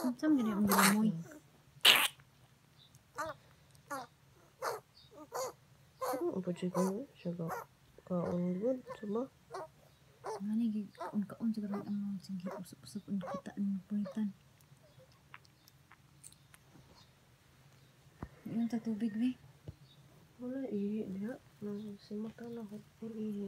Saan gani ang ginamoy? Ano ba siya ganun? Siya kaunggod, diba? Ngani gig kaon siguro ang mga sige usap-usap ang kita ng punitan. Yung tubig be. Wala ihi niya. Simata na ko ihi.